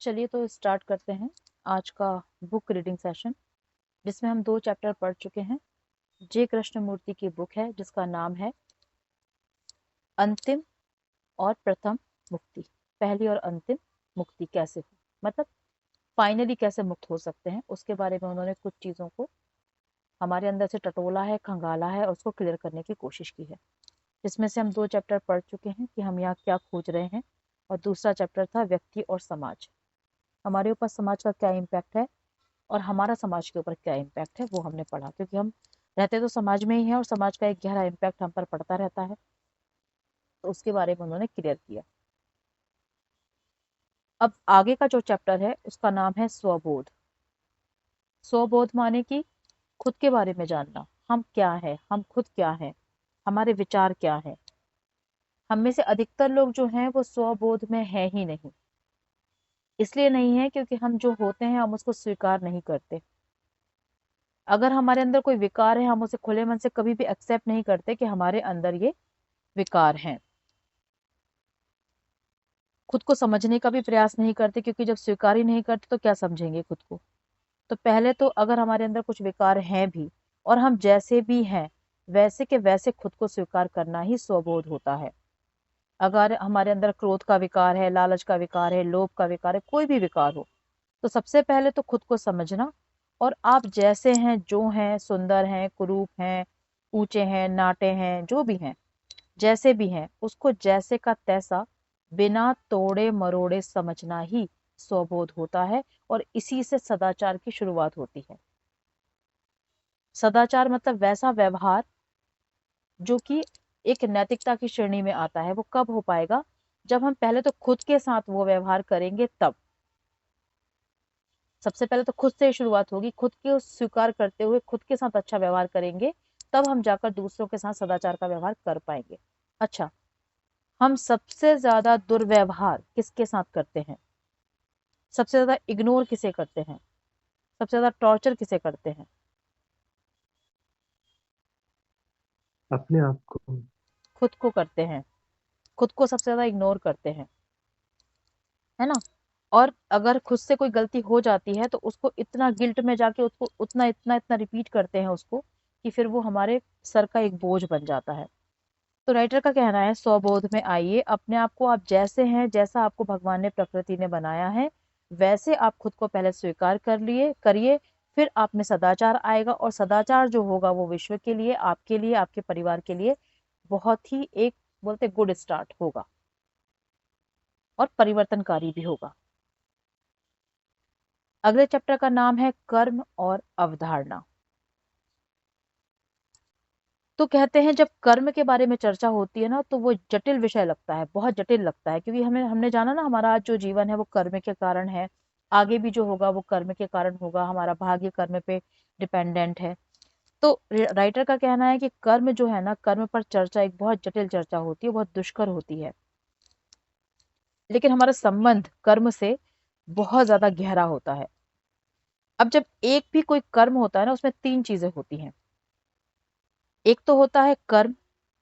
चलिए तो स्टार्ट करते हैं आज का बुक रीडिंग सेशन, जिसमें हम 2 चैप्टर पढ़ चुके हैं। जे कृष्णमूर्ति की बुक है जिसका नाम है अंतिम और प्रथम मुक्ति। पहली और अंतिम मुक्ति कैसे हो, मतलब फाइनली कैसे मुक्त हो सकते हैं, उसके बारे में उन्होंने कुछ चीज़ों को हमारे अंदर से टटोला है, खंगाला है और उसको क्लियर करने की कोशिश की है। जिसमें से हम 2 चैप्टर पढ़ चुके हैं कि हम यहाँ क्या खोज रहे हैं, और दूसरा चैप्टर था व्यक्ति और समाज। हमारे ऊपर समाज का क्या इम्पैक्ट है और हमारा समाज के ऊपर क्या इम्पैक्ट है वो हमने पढ़ा, क्योंकि हम रहते तो समाज में ही हैं और समाज का एक गहरा इम्पैक्ट हम पर पड़ता रहता है। तो उसके बारे में उन्होंने क्लियर किया। अब आगे का जो चैप्टर है उसका नाम है स्वबोध। स्वबोध माने कि खुद के बारे में जानना, हम क्या है, हम खुद क्या है, हमारे विचार क्या है। हम में से अधिकतर लोग जो हैं वो स्वबोध में है ही नहीं। इसलिए नहीं है क्योंकि हम जो होते हैं हम उसको स्वीकार नहीं करते। अगर हमारे अंदर कोई विकार है हम उसे खुले मन से कभी भी एक्सेप्ट नहीं करते कि हमारे अंदर ये विकार हैं। खुद को समझने का भी प्रयास नहीं करते, क्योंकि जब स्वीकार ही नहीं करते तो क्या समझेंगे खुद को। तो पहले तो अगर हमारे अंदर कुछ विकार हैं भी और हम जैसे भी हैं वैसे के वैसे खुद को स्वीकार करना ही स्वबोध होता है। अगर हमारे अंदर क्रोध का विकार है, लालच का विकार है, लोभ का विकार है, कोई भी विकार हो, तो सबसे पहले तो खुद को समझना, और आप जैसे हैं, जो हैं, सुंदर हैं, कुरूप हैं, ऊंचे हैं, नाटे हैं, जो भी हैं, जैसे भी हैं, उसको जैसे का तैसा बिना तोड़े मरोड़े समझना ही स्वबोध होता है। और इसी से सदाचार की शुरुआत होती है। सदाचार मतलब वैसा व्यवहार जो कि एक नैतिकता की श्रेणी में आता है। वो कब हो पाएगा? जब हम पहले तो खुद के साथ वो व्यवहार करेंगे, तब। सबसे पहले तो खुद से शुरुआत होगी, खुद को स्वीकार करते हुए खुद के साथ अच्छा व्यवहार करेंगे, तब हम जाकर दूसरों के साथ सदाचार का व्यवहार कर पाएंगे। अच्छा, हम सबसे ज्यादा दुर्व्यवहार किसके साथ करते हैं? सबसे ज्यादा इग्नोर किसे करते हैं? सबसे ज्यादा टॉर्चर किसे करते हैं? अपने आप को। खुद को करते हैं। खुद को सबसे ज्यादा इग्नोर करते हैं, है ना। और अगर खुद से कोई गलती हो जाती है तो उसको इतना गिल्ट में जाके उसको उतना इतना इतना रिपीट करते हैं उसको, कि फिर वो हमारे सर का एक बोझ बन जाता है। तो राइटर का कहना है स्वबोध में आइए, अपने आप को आप जैसे हैं, जैसा आपको भगवान ने, प्रकृति ने बनाया है, वैसे आप खुद को पहले स्वीकार कर लिए करिए। फिर आप में सदाचार आएगा, और सदाचार जो होगा वो विश्व के लिए, आपके लिए, आपके परिवार के लिए बहुत ही एक, बोलते, गुड स्टार्ट होगा और परिवर्तनकारी भी होगा। अगले चैप्टर का नाम है कर्म और अवधारणा। तो कहते हैं जब कर्म के बारे में चर्चा होती है ना, तो वो जटिल विषय लगता है, बहुत जटिल लगता है, क्योंकि हमने जाना ना, हमारा आज जो जीवन है वो कर्म के कारण है, आगे भी जो होगा वो कर्म के कारण होगा, हमारा भाग्य कर्म पे डिपेंडेंट है। तो राइटर का कहना है कि कर्म जो है ना, कर्म पर चर्चा एक बहुत जटिल चर्चा होती है, बहुत दुष्कर होती है। लेकिन हमारा संबंध कर्म से बहुत ज्यादा गहरा होता है। अब जब एक भी कोई कर्म होता है ना, उसमें 3 चीजें होती हैं। एक तो होता है कर्म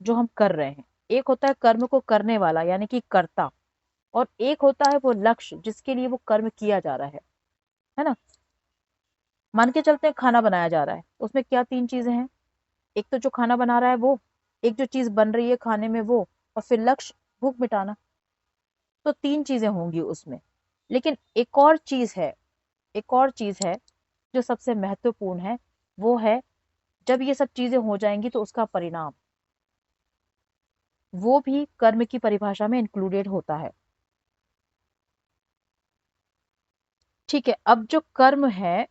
जो हम कर रहे हैं, एक होता है कर्म को करने वाला यानी कि कर्ता, और एक होता है वो लक्ष्य जिसके लिए वो कर्म किया जा रहा है ना। मान के चलते हैं खाना बनाया जा रहा है, उसमें क्या 3 चीजें हैं? एक तो जो खाना बना रहा है वो, एक जो चीज बन रही है खाने में वो, और फिर लक्ष्य, भूख मिटाना। तो 3 चीजें होंगी उसमें। लेकिन एक और चीज है, एक और चीज है जो सबसे महत्वपूर्ण है, वो है जब ये सब चीजें हो जाएंगी तो उसका परिणाम, वो भी कर्म की परिभाषा में इंक्लूडेड होता है। ठीक है, अब जो कर्म है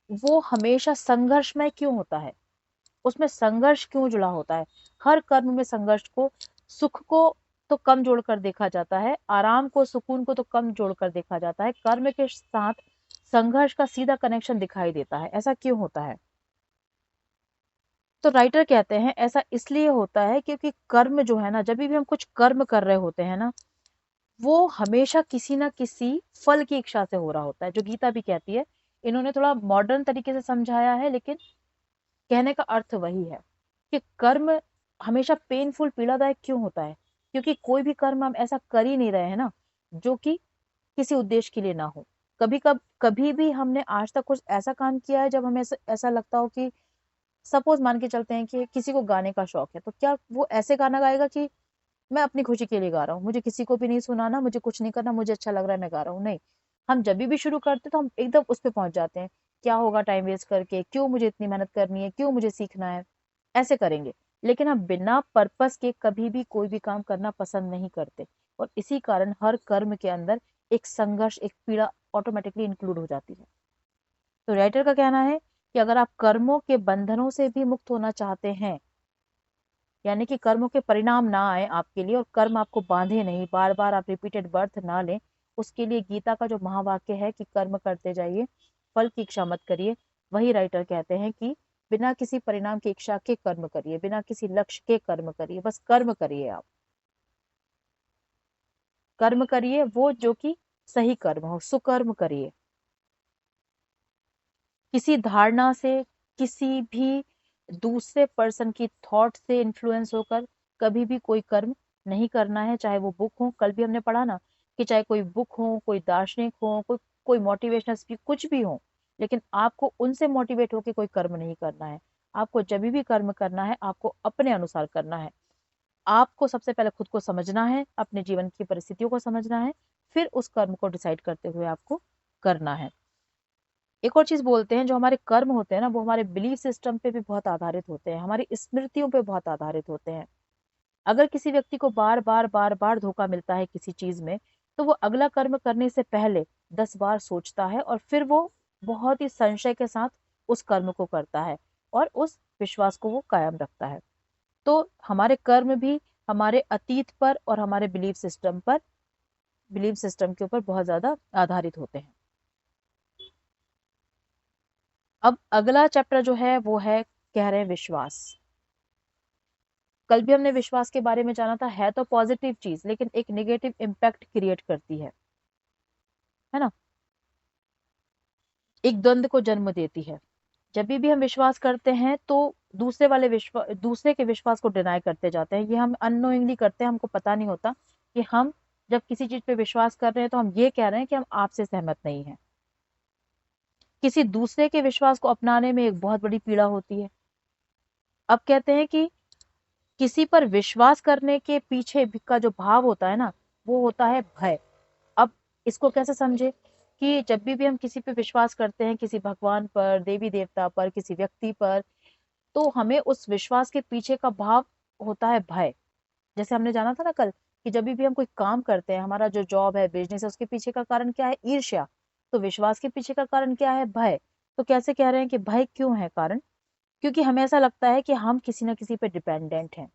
वो हमेशा संघर्षमय क्यों होता है? उसमें संघर्ष क्यों जुड़ा होता है? हर कर्म में संघर्ष को, सुख को तो कम जोड़कर देखा जाता है, आराम को, सुकून को तो कम जोड़कर देखा जाता है, कर्म के साथ संघर्ष का सीधा कनेक्शन दिखाई देता है। ऐसा क्यों होता है? तो राइटर कहते हैं ऐसा इसलिए होता है क्योंकि कर्म जो है ना, जब भी हम कुछ कर्म कर रहे होते हैं ना, वो हमेशा किसी ना किसी फल की इच्छा से हो रहा होता है, जो गीता भी कहती है। इन्होंने थोड़ा मॉडर्न तरीके से समझाया है, लेकिन कहने का अर्थ वही है कि कर्म हमेशा पेनफुल, पीड़ादायक क्यों होता है? क्योंकि कोई भी कर्म हम ऐसा कर ही नहीं रहे हैं ना जो कि किसी उद्देश्य के लिए ना हो। कभी भी हमने आज तक कुछ ऐसा काम किया है जब हमें ऐसा लगता हो कि सपोज मान के चलते हैं कि किसी को गाने का शौक है, तो क्या वो ऐसे गाना गाएगा कि मैं अपनी खुशी के लिए गा रहा हूँ, मुझे किसी को भी नहीं सुनाना, मुझे कुछ नहीं करना, मुझे अच्छा लग रहा है मैं गा रहा हूँ? नहीं। हम जब भी शुरू करते तो हम एकदम उस पे पहुंच जाते हैं, क्या होगा टाइम वेस्ट करके, क्यों मुझे इतनी मेहनत करनी है, क्यों मुझे सीखना है, ऐसे करेंगे। लेकिन हम बिना पर्पस के कभी भी कोई भी काम करना पसंद नहीं करते, और इसी कारण हर कर्म के अंदर एक संघर्ष, एक पीड़ा ऑटोमेटिकली इंक्लूड हो जाती है। तो राइटर का कहना है कि अगर आप कर्मों के बंधनों से भी मुक्त होना चाहते हैं, यानी कि कर्मों के परिणाम ना आए आपके लिए और कर्म आपको बांधे नहीं, बार बार आप रिपीटेड बर्थ ना लें, उसके लिए गीता का जो महावाक्य है कि कर्म करते जाइए, फल की इच्छा मत करिए, वही राइटर कहते हैं कि बिना किसी परिणाम की इच्छा के कर्म करिए, बिना किसी लक्ष्य के कर्म करिए, बस कर्म करिए। आप कर्म करिए वो जो कि सही कर्म हो, सुकर्म करिए। किसी धारणा से, किसी भी दूसरे पर्सन की थॉट से इन्फ्लुएंस होकर कभी भी कोई कर्म नहीं करना है, चाहे वो बुक हो, कल भी हमने पढ़ा ना कि चाहे कोई बुक हो, कोई दार्शनिक हो, कोई मोटिवेशनल स्पीच, कुछ भी हो, लेकिन आपको उनसे मोटिवेट होकर कोई कर्म नहीं करना है। आपको जब भी कर्म करना है, आपको अपने अनुसार करना है। आपको सबसे पहले खुद को समझना है, अपने जीवन की परिस्थितियों को समझना है, फिर उस कर्म को डिसाइड करते हुए आपको करना है। एक और चीज बोलते हैं, जो हमारे कर्म होते हैं ना, वो हमारे बिलीफ सिस्टम पे भी बहुत आधारित होते हैं, हमारी स्मृतियों पे बहुत आधारित होते हैं। अगर किसी व्यक्ति को बार बार धोखा मिलता है किसी चीज में, तो वो अगला कर्म करने से पहले 10 बार सोचता है और फिर वो बहुत ही संशय के साथ उस कर्म को करता है और उस विश्वास को वो कायम रखता है। तो हमारे कर्म भी हमारे अतीत पर और हमारे बिलीफ सिस्टम के ऊपर बहुत ज्यादा आधारित होते हैं। अब अगला चैप्टर जो है वो है, कह रहे हैं विश्वास। कल भी हमने विश्वास के बारे में जाना था, है तो पॉजिटिव चीज लेकिन एक नेगेटिव इम्पैक्ट क्रिएट करती है ना, एक द्वंद को जन्म देती है। जब भी हम विश्वास करते हैं तो दूसरे के विश्वास को डिनाई करते जाते हैं। ये हम अननोइंगली करते हैं, हमको पता नहीं होता कि हम जब किसी चीज पे विश्वास कर रहे हैं तो हम ये कह रहे हैं कि हम आपसे सहमत नहीं है। किसी दूसरे के विश्वास को अपनाने में एक बहुत बड़ी पीड़ा होती है। अब कहते हैं कि किसी पर विश्वास करने के पीछे का जो भाव होता है ना, वो होता है भय। अब इसको कैसे समझे कि जब भी हम किसी पे विश्वास करते हैं, किसी भगवान पर, देवी देवता पर, किसी व्यक्ति पर, तो हमें उस विश्वास के पीछे का भाव होता है भय। जैसे हमने जाना था ना कल कि जब भी हम कोई काम करते हैं, हमारा जो जॉब है, बिजनेस है, उसके पीछे का कारण क्या है? ईर्ष्या। तो विश्वास के पीछे का कारण क्या है? भय। तो कैसे कह रहे हैं कि भय क्यों है कारण? क्योंकि हमें ऐसा लगता है कि हम किसी ना किसी पे डिपेंडेंट हैं,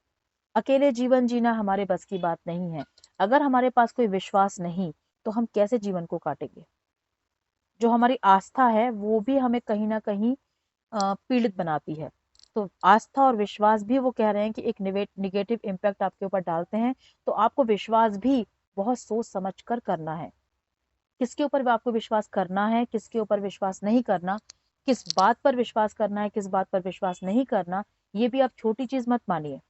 अकेले जीवन जीना हमारे बस की बात नहीं है। अगर हमारे पास कोई विश्वास नहीं तो हम कैसे जीवन को काटेंगे? जो हमारी आस्था है वो भी हमें कहीं ना कहीं पीड़ित बनाती है। तो आस्था और विश्वास भी, वो कह रहे हैं कि एक निगेटिव इम्पैक्ट आपके ऊपर डालते हैं। तो आपको विश्वास भी बहुत सोच समझ कर करना है, किसके ऊपर आपको विश्वास करना है, किसके ऊपर विश्वास नहीं करना, किस बात पर विश्वास करना है, किस बात पर विश्वास नहीं करना। ये भी आप छोटी चीज मत मानिए,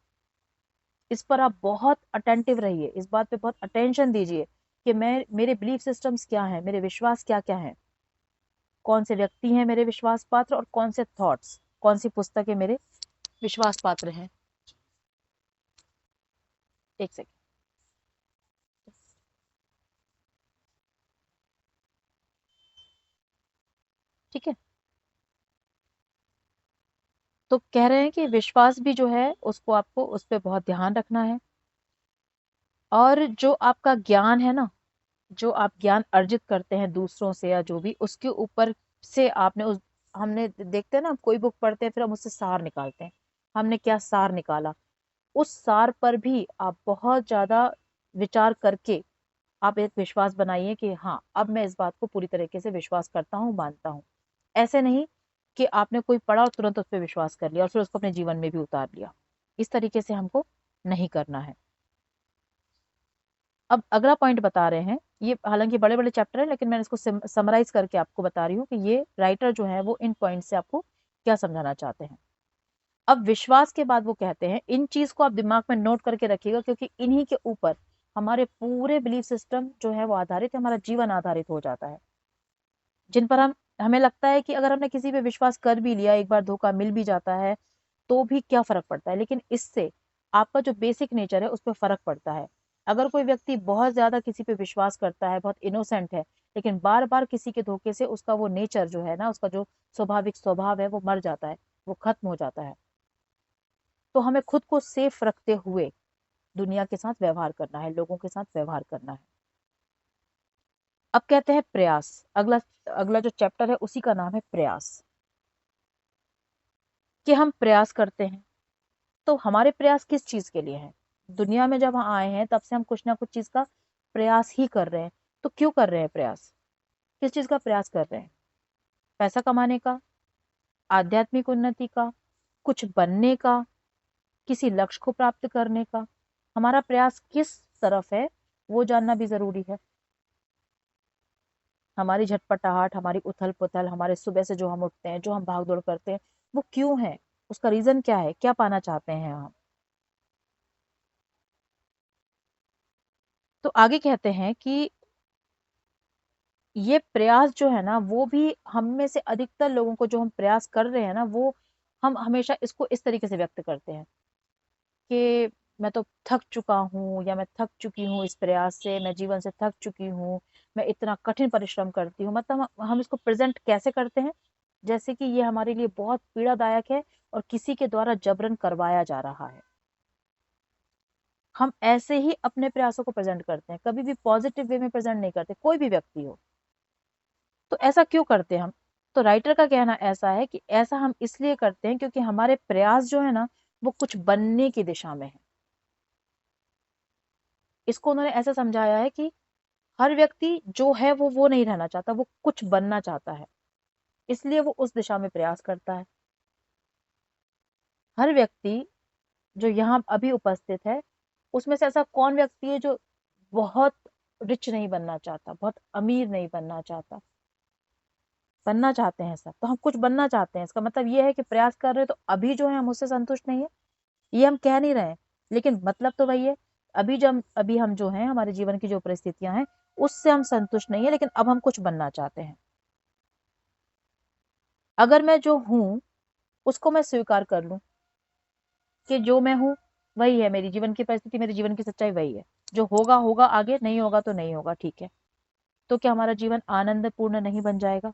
इस पर आप बहुत अटेंटिव रहिए, इस बात पे बहुत अटेंशन दीजिए कि मेरे बिलीफ सिस्टम्स क्या हैं, मेरे विश्वास क्या क्या हैं, कौन से व्यक्ति हैं मेरे विश्वास पात्र और कौन से थॉट्स, कौन सी पुस्तकें मेरे विश्वास पात्र हैं। एक सेकंड। ठीक है। तो कह रहे हैं कि विश्वास भी जो है उसको आपको उस पर बहुत ध्यान रखना है। और जो आपका ज्ञान है ना, जो आप ज्ञान अर्जित करते हैं दूसरों से या जो भी, उसके ऊपर से आपने उस हमने देखते हैं ना, कोई बुक पढ़ते हैं फिर हम उससे सार निकालते हैं, हमने क्या सार निकाला, उस सार पर भी आप बहुत ज्यादा विचार करके आप एक विश्वास बनाइए कि हाँ, अब मैं इस बात को पूरी तरीके से विश्वास करता हूँ, मानता हूँ। ऐसे नहीं कि आपने कोई पढ़ा और तुरंत उस पर विश्वास कर लिया और फिर उसको अपने जीवन में भी उतार लिया। इस तरीके से हमको नहीं करना है। अब अगला पॉइंट बता रहे हैं, ये हालांकि बड़े बड़े चैप्टर है लेकिन मैंने इसको समराइज करके आपको बता रही हूँ कि ये राइटर जो है वो इन पॉइंट से आपको क्या समझाना चाहते हैं। अब विश्वास के बाद वो कहते हैं, इन चीज को आप दिमाग में नोट करके रखिएगा क्योंकि इन्हीं के ऊपर हमारे पूरे बिलीफ सिस्टम जो है वो आधारित है, हमारा जीवन आधारित हो जाता है, जिन पर हमें लगता है कि अगर हमने किसी पे विश्वास कर भी लिया, एक बार धोखा मिल भी जाता है तो भी क्या फर्क पड़ता है, लेकिन इससे आपका जो बेसिक नेचर है उस पर फर्क पड़ता है। अगर कोई व्यक्ति बहुत ज्यादा किसी पे विश्वास करता है, बहुत इनोसेंट है, लेकिन बार बार किसी के धोखे से उसका वो नेचर जो है ना, उसका जो स्वाभाविक स्वभाव है वो मर जाता है, वो खत्म हो जाता है। तो हमें खुद को सेफ रखते हुए दुनिया के साथ व्यवहार करना है, लोगों के साथ व्यवहार करना है। अब कहते हैं प्रयास। अगला अगला जो चैप्टर है उसी का नाम है प्रयास, कि हम प्रयास करते हैं। तो हमारे प्रयास किस चीज के लिए हैं? दुनिया में जब हम आए हैं तब से हम कुछ ना कुछ चीज का प्रयास ही कर रहे हैं। तो क्यों कर रहे हैं प्रयास? किस चीज का प्रयास कर रहे हैं? पैसा कमाने का, आध्यात्मिक उन्नति का, कुछ बनने का, किसी लक्ष्य को प्राप्त करने का? हमारा प्रयास किस तरफ है वो जानना भी जरूरी है। हमारी झटपटाहट, हमारी उथल पुथल, हमारे सुबह से जो हम उठते हैं, जो हम भाग दौड़ करते हैं, वो क्यों है? उसका रीजन क्या है? क्या पाना चाहते हैं हम? तो आगे कहते हैं कि ये प्रयास जो है ना, वो भी हम में से अधिकतर लोगों को, जो हम प्रयास कर रहे हैं ना, वो हम हमेशा इसको इस तरीके से व्यक्त करते हैं कि मैं तो थक चुका हूँ, या मैं थक चुकी हूँ इस प्रयास से, मैं जीवन से थक चुकी हूँ, मैं इतना कठिन परिश्रम करती हूँ। मतलब हम इसको प्रेजेंट कैसे करते हैं? जैसे कि ये हमारे लिए बहुत पीड़ादायक है और किसी के द्वारा जबरन करवाया जा रहा है। हम ऐसे ही अपने प्रयासों को प्रेजेंट करते हैं, कभी भी पॉजिटिव वे में प्रेजेंट नहीं करते, कोई भी व्यक्ति हो। तो ऐसा क्यों करते हैं हम? तो राइटर का कहना ऐसा है कि ऐसा हम इसलिए करते हैं क्योंकि हमारे प्रयास जो है ना, वो कुछ बनने की दिशा में है। इसको उन्होंने ऐसा समझाया है कि हर व्यक्ति जो है वो नहीं रहना चाहता, वो कुछ बनना चाहता है, इसलिए वो उस दिशा में प्रयास करता है। हर व्यक्ति जो यहाँ अभी उपस्थित है, उसमें से ऐसा कौन व्यक्ति है जो बहुत रिच नहीं बनना चाहता, बहुत अमीर नहीं बनना चाहता? बनना चाहते हैं सब, तो हम कुछ बनना चाहते हैं। इसका मतलब ये है कि प्रयास कर रहे हैं, तो अभी जो है हम उससे संतुष्ट नहीं है, ये हम कह नहीं रहे हैं, लेकिन मतलब तो वही है। अभी हम जो हैं, हमारे जीवन की जो परिस्थितियां हैं, उससे हम संतुष्ट नहीं है, लेकिन अब हम कुछ बनना चाहते हैं। अगर मैं जो हूं उसको मैं स्वीकार कर लूं कि जो मैं हूं वही है, मेरी जीवन की परिस्थिति, मेरी जीवन की सच्चाई वही है, जो होगा होगा, आगे नहीं होगा तो नहीं होगा, ठीक है। तो क्या हमारा जीवन आनंद पूर्ण नहीं बन जाएगा?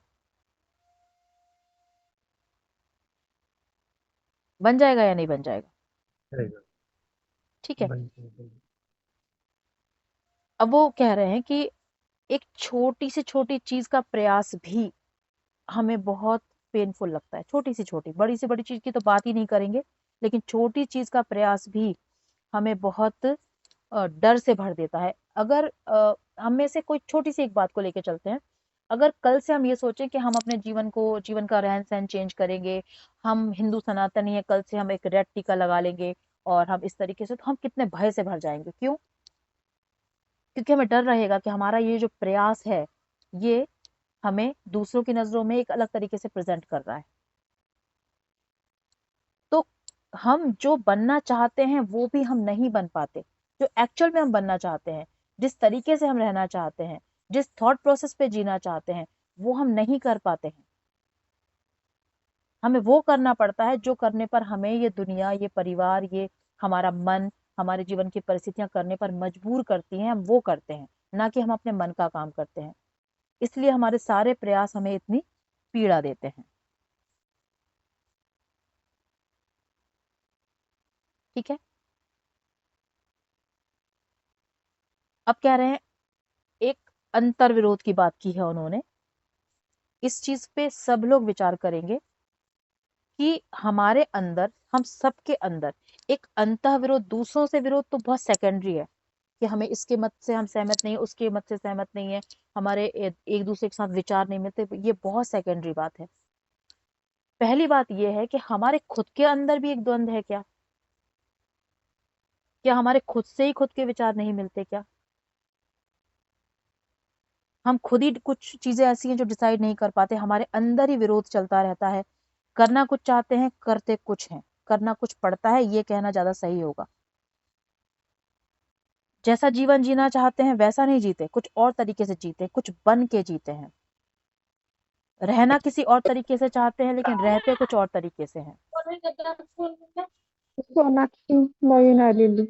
बन जाएगा या नहीं बन जाएगा? रहेगा। ठीक है। बन बन- अब वो कह रहे हैं कि एक छोटी से छोटी चीज का प्रयास भी हमें बहुत पेनफुल लगता है। छोटी से छोटी, बड़ी से बड़ी चीज की तो बात ही नहीं करेंगे, लेकिन छोटी चीज का प्रयास भी हमें बहुत डर से भर देता है। अगर हम में से कोई छोटी सी एक बात को लेकर चलते हैं, अगर कल से हम ये सोचें कि हम अपने जीवन का रहन सहन चेंज करेंगे, हम हिंदू सनातनी है, कल से हम एक रेड टीका लगा लेंगे और हम इस तरीके से, तो हम कितने भय से भर जाएंगे। क्यों? क्योंकि हमें डर रहेगा कि हमारा ये जो प्रयास है, ये हमें दूसरों की नजरों में एक अलग तरीके से प्रेजेंट कर रहा है। तो हम जो बनना चाहते हैं वो भी हम नहीं बन पाते। जो एक्चुअल में हम बनना चाहते हैं, जिस तरीके से हम रहना चाहते हैं, जिस थॉट प्रोसेस पे जीना चाहते हैं, वो हम नहीं कर पाते हैं। हमें वो करना पड़ता है जो करने पर हमें ये दुनिया, ये परिवार, ये हमारा मन, हमारे जीवन की परिस्थितियां करने पर मजबूर करती हैं, हम वो करते हैं, ना कि हम अपने मन का काम करते हैं। इसलिए हमारे सारे प्रयास हमें इतनी पीड़ा देते हैं। ठीक है। अब कह रहे हैं, एक अंतर विरोध की बात की है उन्होंने। इस चीज पे सब लोग विचार करेंगे कि हमारे अंदर, हम सबके अंदर एक अंतः विरोध, दूसरों से विरोध तो बहुत सेकेंडरी है, कि हमें इसके मत से हम सहमत नहीं है, उसके मत से सहमत नहीं है, हमारे एक दूसरे के साथ विचार नहीं मिलते, ये बहुत सेकेंडरी बात है। पहली बात ये है कि हमारे खुद के अंदर भी एक द्वंद है क्या? क्या हमारे खुद से ही खुद के विचार नहीं मिलते क्या? हम खुद ही कुछ चीजें ऐसी हैं जो डिसाइड नहीं कर पाते, हमारे अंदर ही विरोध चलता रहता है। करना कुछ चाहते हैं, करते कुछ हैं, करना कुछ पड़ता है, ये कहना ज्यादा सही होगा। जैसा जीवन जीना चाहते हैं वैसा नहीं जीते, कुछ और तरीके से जीते, कुछ बन के जीते हैं। रहना किसी और तरीके से चाहते हैं लेकिन रहते कुछ और तरीके से हैं। सोनाक्षी नवीन आलेली.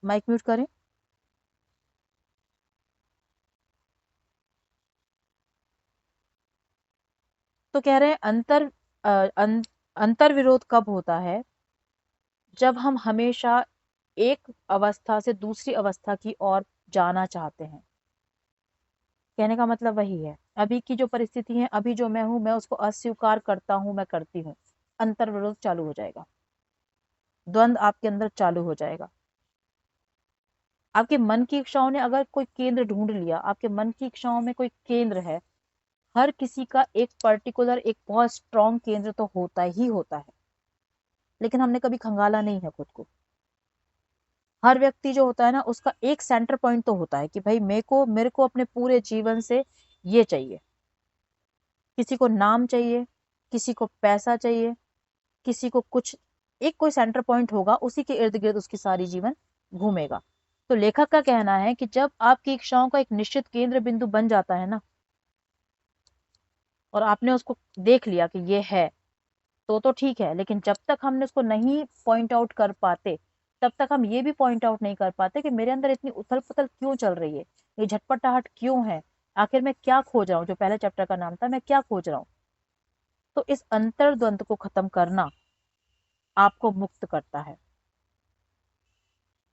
माइक म्यूट करें। तो कह रहे हैं अंतर विरोध कब होता है? जब हम हमेशा एक अवस्था से दूसरी अवस्था की ओर जाना चाहते हैं। कहने का मतलब वही है, अभी की जो परिस्थिति है, अभी जो मैं हूं, मैं उसको अस्वीकार करता हूं, मैं करती हूँ, अंतर विरोध चालू हो जाएगा, द्वंद आपके अंदर चालू हो जाएगा। आपके मन की इच्छाओं ने अगर कोई केंद्र ढूंढ लिया, आपके मन की इच्छाओं में कोई केंद्र है, हर किसी का एक पर्टिकुलर, एक बहुत स्ट्रॉन्ग केंद्र तो होता ही होता है, लेकिन हमने कभी खंगाला नहीं है खुद को। हर व्यक्ति जो होता है ना, उसका एक सेंटर पॉइंट तो होता है कि भाई मेरे को अपने पूरे जीवन से ये चाहिए। किसी को नाम चाहिए, किसी को पैसा चाहिए, किसी को कुछ, एक कोई सेंटर पॉइंट होगा, उसी के इर्द गिर्द उसकी सारी जीवन घूमेगा। तो लेखक का कहना है कि जब आपकी इच्छाओं का एक निश्चित केंद्र बिंदु बन जाता है ना, और आपने उसको देख लिया कि ये है, तो ठीक है। लेकिन जब तक हमने उसको नहीं पॉइंट आउट कर पाते, तब तक हम ये भी पॉइंट आउट नहीं कर पाते कि मेरे अंदर इतनी उथल पुथल क्यों चल रही है, ये झटपटाहट क्यों है, आखिर मैं क्या खोज रहा हूँ, जो पहले चैप्टर का नाम था, मैं क्या खोज रहा हूँ। तो इस अंतर्द्वंद को खत्म करना आपको मुक्त करता है।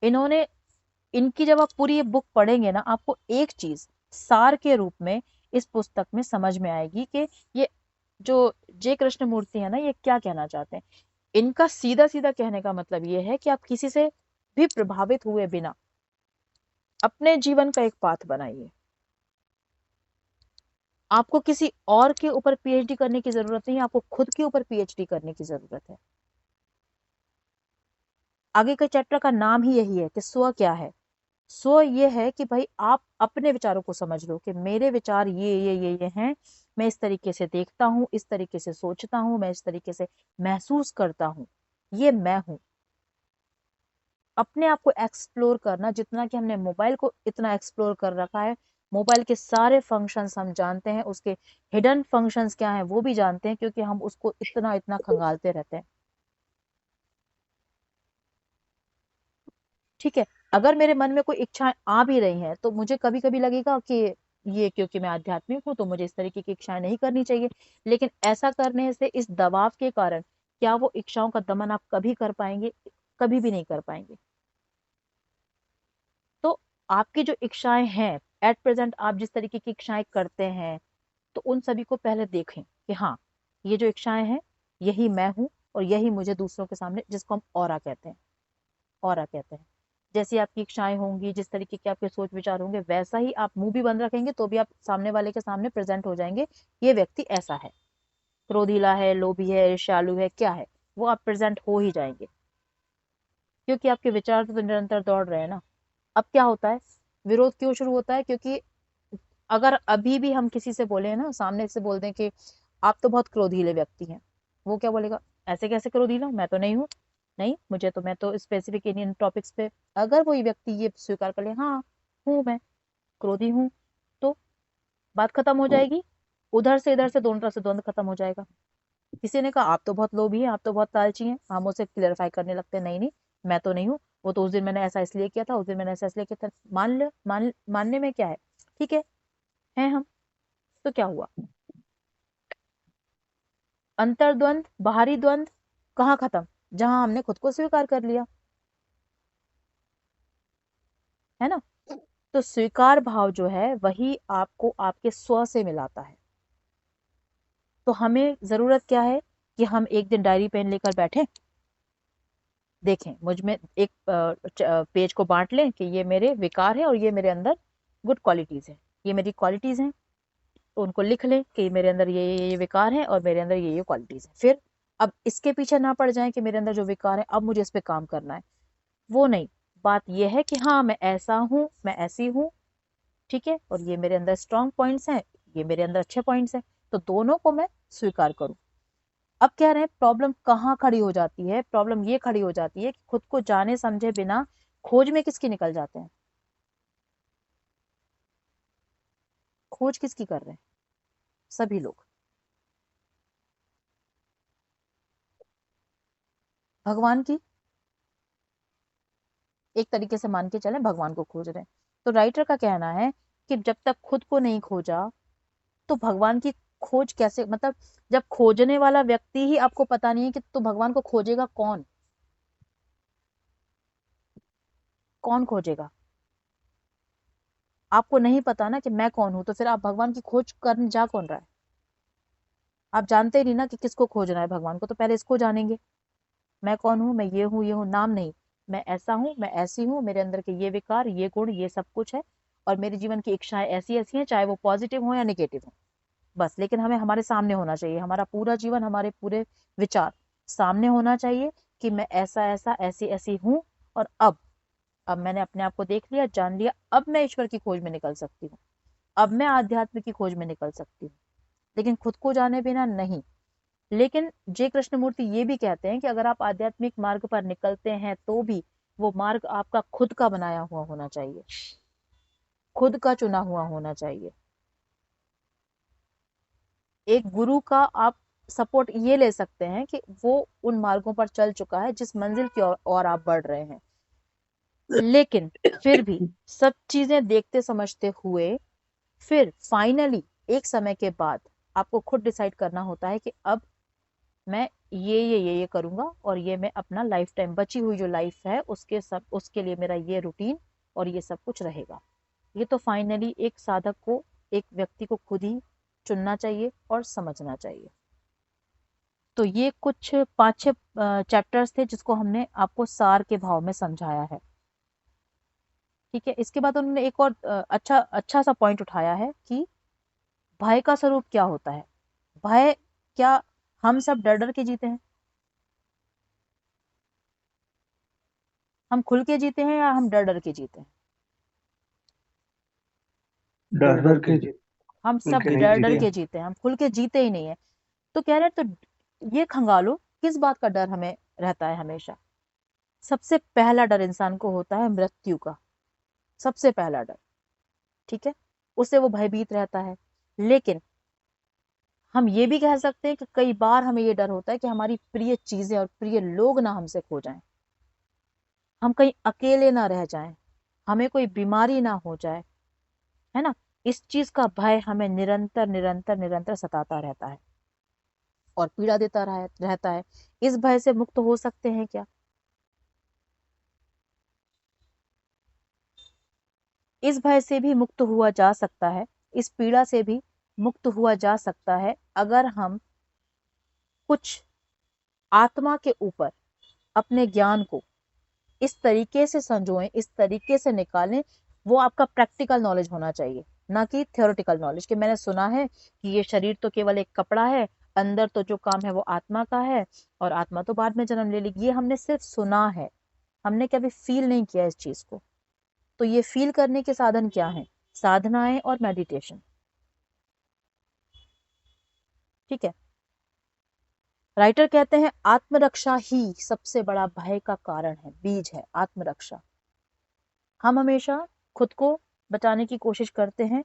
इन्होंने, इनकी जब आप पूरी ये बुक पढ़ेंगे ना, आपको एक चीज सार के रूप में इस पुस्तक में समझ में आएगी कि ये जो जे कृष्ण मूर्ति है ना, ये क्या कहना चाहते हैं। इनका सीधा सीधा कहने का मतलब ये है कि आप किसी से भी प्रभावित हुए बिना अपने जीवन का एक पाथ बनाइए। आपको किसी और के ऊपर पीएचडी करने की जरूरत नहीं है, आपको खुद के ऊपर पीएचडी करने की जरूरत है। आगे के चैप्टर का नाम ही यही है कि स्व क्या है। स्व ये है कि भाई आप अपने विचारों को समझ लो कि मेरे विचार ये हैं, मैं इस तरीके से देखता हूँ, इस तरीके से सोचता हूँ, मैं इस तरीके से महसूस करता हूँ, ये मैं हूँ। अपने आप को एक्सप्लोर करना, जितना कि हमने मोबाइल को इतना एक्सप्लोर कर रखा है, मोबाइल के सारे फंक्शंस हम जानते हैं, उसके हिडन फंक्शंस क्या हैं वो भी जानते हैं, क्योंकि हम उसको इतना इतना खंगालते रहते हैं। ठीक है, अगर मेरे मन में कोई इच्छाएं आ भी रही हैं, तो मुझे कभी कभी लगेगा कि ये क्योंकि मैं आध्यात्मिक हूँ तो मुझे इस तरीके की इच्छाएं नहीं करनी चाहिए। लेकिन ऐसा करने से, इस दबाव के कारण, क्या वो इच्छाओं का दमन आप कभी कर पाएंगे? कभी भी नहीं कर पाएंगे। तो आपकी जो इच्छाएं हैं, एट प्रेजेंट आप जिस तरीके की इच्छाएं करते हैं, तो उन सभी को पहले देखें कि हाँ, ये जो इच्छाएं हैं, यही मैं हूं, और यही मुझे दूसरों के सामने, जिसको हम ऑरा कहते हैं, ऑरा कहते हैं। जैसी आपकी इच्छाएं होंगी, जिस तरीके के आपके सोच विचार होंगे, वैसा ही आप मुंह भी बंद रखेंगे तो भी आप सामने वाले के सामने प्रेजेंट हो जाएंगे। ये व्यक्ति ऐसा है, क्रोधीला है, लोभी है, ईर्ष्यालु है, क्या है, वो आप प्रेजेंट हो ही जाएंगे, क्योंकि आपके विचार तो निरंतर दौड़ रहे हैं ना। अब क्या होता है, विरोध क्यों शुरू होता है? क्योंकि अगर अभी भी हम किसी से बोले ना, सामने से बोल दें कि आप तो बहुत क्रोधीले व्यक्ति हैं, वो क्या बोलेगा, ऐसे कैसे क्रोधीला हूं, मैं तो नहीं हूँ, नहीं मुझे तो, मैं तो स्पेसिफिक इन टॉपिक्स पे, अगर वही व्यक्ति ये स्वीकार कर ले, हाँ हूँ मैं क्रोधी हूँ, तो बात खत्म हो जाएगी। उधर से इधर से दोनों तरफ से द्वंद खत्म हो जाएगा। किसी ने कहा आप तो बहुत लोभी हैं, आप तो बहुत लालची हैं, हम उसे क्लियरफाई करने लगते हैं, नहीं नहीं, मैं तो नहीं हूँ, वो तो उस दिन मैंने ऐसा इसलिए किया था, उस दिन मैंने ऐसा इसलिए किया था, मान ले, मानने में क्या है, ठीक है, हैं हम, तो क्या हुआ? अंतर्द्वंद, बाहरी द्वंद कहाँ खत्म? जहां हमने खुद को स्वीकार कर लिया, है ना। तो स्वीकार भाव जो है, वही आपको आपके स्व से मिलाता है। तो हमें जरूरत क्या है कि हम एक दिन डायरी पेन लेकर बैठे, देखें मुझ में एक पेज को बांट लें कि ये मेरे विकार है और ये मेरे अंदर गुड क्वालिटीज है, ये मेरी क्वालिटीज हैं, तो उनको लिख लें कि मेरे अंदर ये विकार है और मेरे अंदर ये क्वालिटीज है। फिर अब इसके पीछे ना पड़ जाए कि मेरे अंदर जो विकार है अब मुझे इस पे काम करना है, वो नहीं। बात यह है कि हाँ, मैं ऐसा हूँ, मैं ऐसी हूँ, ठीक है, और ये मेरे अंदर स्ट्रांग पॉइंट्स हैं, ये मेरे अंदर अच्छे पॉइंट्स हैं, तो दोनों को मैं स्वीकार करूं। अब कह रहे हैं प्रॉब्लम कहाँ खड़ी हो जाती है? प्रॉब्लम ये खड़ी हो जाती है कि खुद को जाने समझे बिना खोज में किसकी निकल जाते हैं? खोज किसकी कर रहे हैं? सभी लोग भगवान की, एक तरीके से मान के चले भगवान को खोज रहे हैं। तो राइटर का कहना है कि जब तक खुद को नहीं खोजा तो भगवान की खोज कैसे, मतलब जब खोजने वाला व्यक्ति ही आपको पता नहीं है कि तो भगवान को खोजेगा कौन? कौन खोजेगा? आपको नहीं पता ना कि मैं कौन हूं, तो फिर आप भगवान की खोज करने जा कौन रहा है? आप जानते ही नहीं ना कि किसको खोजना है भगवान को, तो पहले इसको जानेंगे। मैं कौन हूँ? मैं ये हूँ, ये हूँ, नाम नहीं। मैं ऐसा हूँ, मैं ऐसी हूँ, मेरे अंदर के ये विकार, ये गुण, ये सब कुछ है, और मेरे जीवन की इच्छाएं ऐसी ऐसी हैं, चाहे वो पॉजिटिव हो या नेगेटिव हो। बस, लेकिन हमें हमारे सामने होना चाहिए, हमारा पूरा जीवन, हमारे पूरे विचार सामने होना चाहिए कि मैं ऐसा ऐसा ऐसी ऐसी हूँ। और अब मैंने अपने आप को देख लिया, जान लिया, अब मैं ईश्वर की खोज में निकल सकती हूँ, अब मैं आध्यात्म की खोज में निकल सकती हूँ। लेकिन खुद को जाने बिना नहीं। लेकिन जय कृष्णमूर्ति ये भी कहते हैं कि अगर आप आध्यात्मिक मार्ग पर निकलते हैं तो भी वो मार्ग आपका खुद का बनाया हुआ होना चाहिए, खुद का चुना हुआ होना चाहिए। एक गुरु का आप सपोर्ट ये ले सकते हैं कि वो उन मार्गों पर चल चुका है जिस मंजिल की ओर आप बढ़ रहे हैं। लेकिन फिर भी सब चीजें देखते समझते हुए फिर फाइनली एक समय के बाद आपको खुद डिसाइड करना होता है कि अब मैं ये करूंगा, और ये मैं अपना लाइफ टाइम, बची हुई जो लाइफ है उसके लिए मेरा ये रूटीन और ये सब कुछ रहेगा। ये तो फाइनली एक साधक को, एक व्यक्ति को खुद ही चुनना चाहिए और समझना चाहिए। तो ये कुछ 5-6 चैप्टर्स थे जिसको हमने आपको सार के भाव में समझाया है। ठीक है, इसके बाद उन्होंने एक और अच्छा अच्छा सा पॉइंट उठाया है कि भय का स्वरूप क्या होता है। भय, क्या हम सब डर डर के जीते हैं? हम खुल के जीते हैं या हम डर डर के जीते हैं? डर डर के जीत हम खुल सब के नहीं डर डर जीते के जीते हैं, हम खुल के जीते ही नहीं है। तो कह रहे हैं, तो ये खंगालो किस बात का डर हमें रहता है हमेशा? सबसे पहला डर इंसान को होता है मृत्यु का, सबसे पहला डर। ठीक है, उससे वो भयभीत रहता है। लेकिन हम ये भी कह सकते हैं कि कई बार हमें ये डर होता है कि हमारी प्रिय चीजें और प्रिय लोग ना हमसे खो जाएं, हम कहीं अकेले ना रह जाएं, हमें कोई बीमारी ना हो जाए, है ना। इस चीज का भय हमें निरंतर निरंतर निरंतर सताता रहता है और पीड़ा देता रहता है। इस भय से मुक्त हो सकते हैं क्या? इस भय से भी मुक्त हुआ जा सकता है, इस पीड़ा से भी मुक्त हुआ जा सकता है, अगर हम कुछ आत्मा के ऊपर अपने ज्ञान को इस तरीके से संजोएं, इस तरीके से निकालें। वो आपका प्रैक्टिकल नॉलेज होना चाहिए, ना कि थ्योरेटिकल नॉलेज कि मैंने सुना है कि ये शरीर तो केवल एक कपड़ा है, अंदर तो जो काम है वो आत्मा का है, और आत्मा तो बाद में जन्म ले लेगी। ये हमने सिर्फ सुना है, हमने कभी फील नहीं किया इस चीज को। तो ये फील करने के साधन क्या है? साधनाएं और मेडिटेशन। ठीक है, राइटर कहते हैं आत्मरक्षा ही सबसे बड़ा भय का कारण है, बीज है आत्मरक्षा। हम हमेशा खुद को बचाने की कोशिश करते हैं,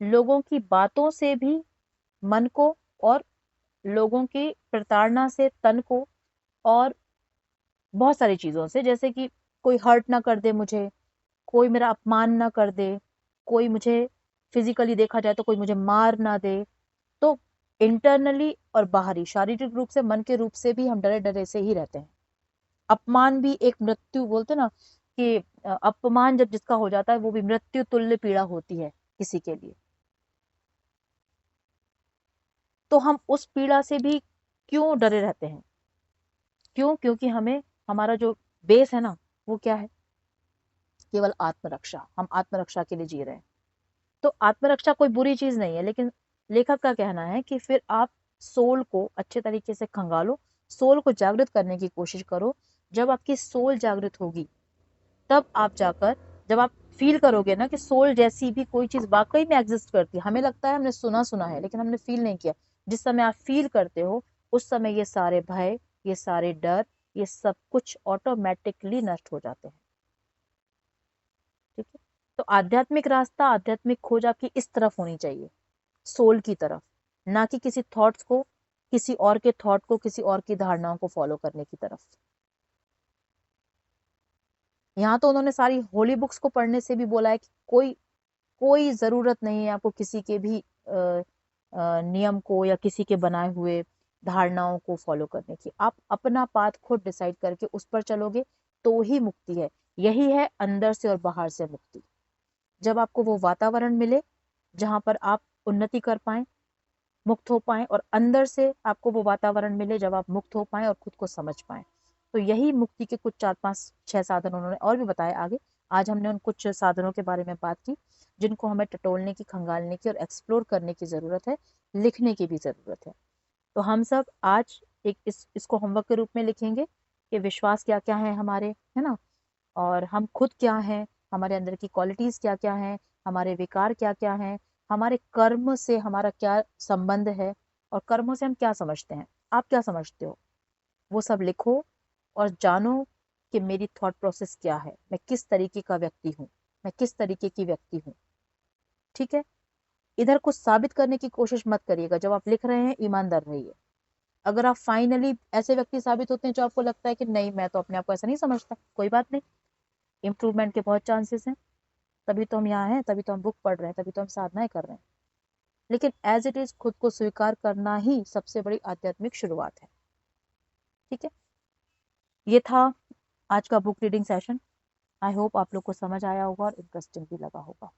लोगों की बातों से भी मन को, और लोगों की प्रताड़ना से तन को, और बहुत सारी चीजों से, जैसे कि कोई हर्ट ना कर दे मुझे, कोई मेरा अपमान ना कर दे, कोई मुझे फिजिकली देखा जाए तो कोई मुझे मार ना दे। तो इंटरनली और बाहरी शारीरिक रूप से, मन के रूप से भी हम डरे डरे से ही रहते हैं। अपमान भी एक मृत्यु, बोलते ना कि अपमान जब जिसका हो जाता है वो भी मृत्यु तुल्य पीड़ा होती है किसी के लिए। तो हम उस पीड़ा से भी क्यों डरे रहते हैं? क्यों? क्योंकि हमें, हमारा जो बेस है ना, वो क्या है? केवल आत्मरक्षा। हम आत्मरक्षा के लिए जी रहे हैं। तो आत्मरक्षा कोई बुरी चीज नहीं है, लेकिन लेखक का कहना है कि फिर आप सोल को अच्छे तरीके से खंगालो, सोल को जागृत करने की कोशिश करो। जब आपकी सोल जागृत होगी, तब आप जाकर, जब आप फील करोगे ना कि सोल जैसी भी कोई चीज वाकई में एग्जिस्ट करती है, हमें लगता है हमने सुना सुना है लेकिन हमने फील नहीं किया, जिस समय आप फील करते हो उस समय ये सारे भय, ये सारे डर, ये सब कुछ ऑटोमेटिकली नष्ट हो जाते हैं। ठीक है। तो आध्यात्मिक रास्ता, आध्यात्मिक खोज आपकी इस तरफ होनी चाहिए, सोल की तरफ, ना कि किसी थॉट्स को, किसी और के थॉट को, किसी और की धारणाओं को फॉलो करने की तरफ। यहाँ तो उन्होंने सारी होली बुक्स को पढ़ने से भी बोला है कि कोई कोई जरूरत नहीं है आपको किसी के भी नियम को या किसी के बनाए हुए धारणाओं को फॉलो करने की। आप अपना पाथ खुद डिसाइड करके उस पर चलोगे तो ही मुक्ति है। यही है अंदर से और बाहर से मुक्ति। जब आपको वो वातावरण मिले जहां पर आप उन्नति कर पाए, मुक्त हो पाए, और अंदर से आपको वो वातावरण मिले जब आप मुक्त हो पाए और खुद को समझ पाए। तो यही मुक्ति के कुछ 4 5 6 साधन उन्होंने और भी बताए आगे। आज हमने उन कुछ साधनों के बारे में बात की जिनको हमें टटोलने की, खंगालने की और एक्सप्लोर करने की जरूरत है, लिखने की भी जरूरत है। तो हम सब आज एक इसको होमवर्क के रूप में लिखेंगे कि विश्वास क्या क्या है हमारे, है ना, और हम खुद क्या हैं, हमारे अंदर की क्वालिटीज क्या क्या हैं, हमारे विकार क्या क्या हैं, हमारे कर्म से हमारा क्या संबंध है, और कर्मों से हम क्या समझते हैं। आप क्या समझते हो वो सब लिखो और जानो कि मेरी थॉट प्रोसेस क्या है, मैं किस तरीके का व्यक्ति हूँ, मैं किस तरीके की व्यक्ति हूँ। ठीक है। इधर कुछ साबित करने की कोशिश मत करिएगा। जब आप लिख रहे हैं ईमानदार रहिए। अगर आप फाइनली ऐसे व्यक्ति साबित होते हैं जो आपको लगता है कि नहीं मैं तो अपने आप को ऐसा नहीं समझता, कोई बात नहीं, इम्प्रूवमेंट के बहुत चांसेस हैं। तभी तो हम यहाँ हैं, तभी तो हम बुक पढ़ रहे हैं, तभी तो हम साधनाएं कर रहे हैं। लेकिन एज इट इज खुद को स्वीकार करना ही सबसे बड़ी आध्यात्मिक शुरुआत है। ठीक है। ये था आज का book reading session. I hope आप लोग को समझ आया होगा और इंटरेस्टिंग भी लगा होगा।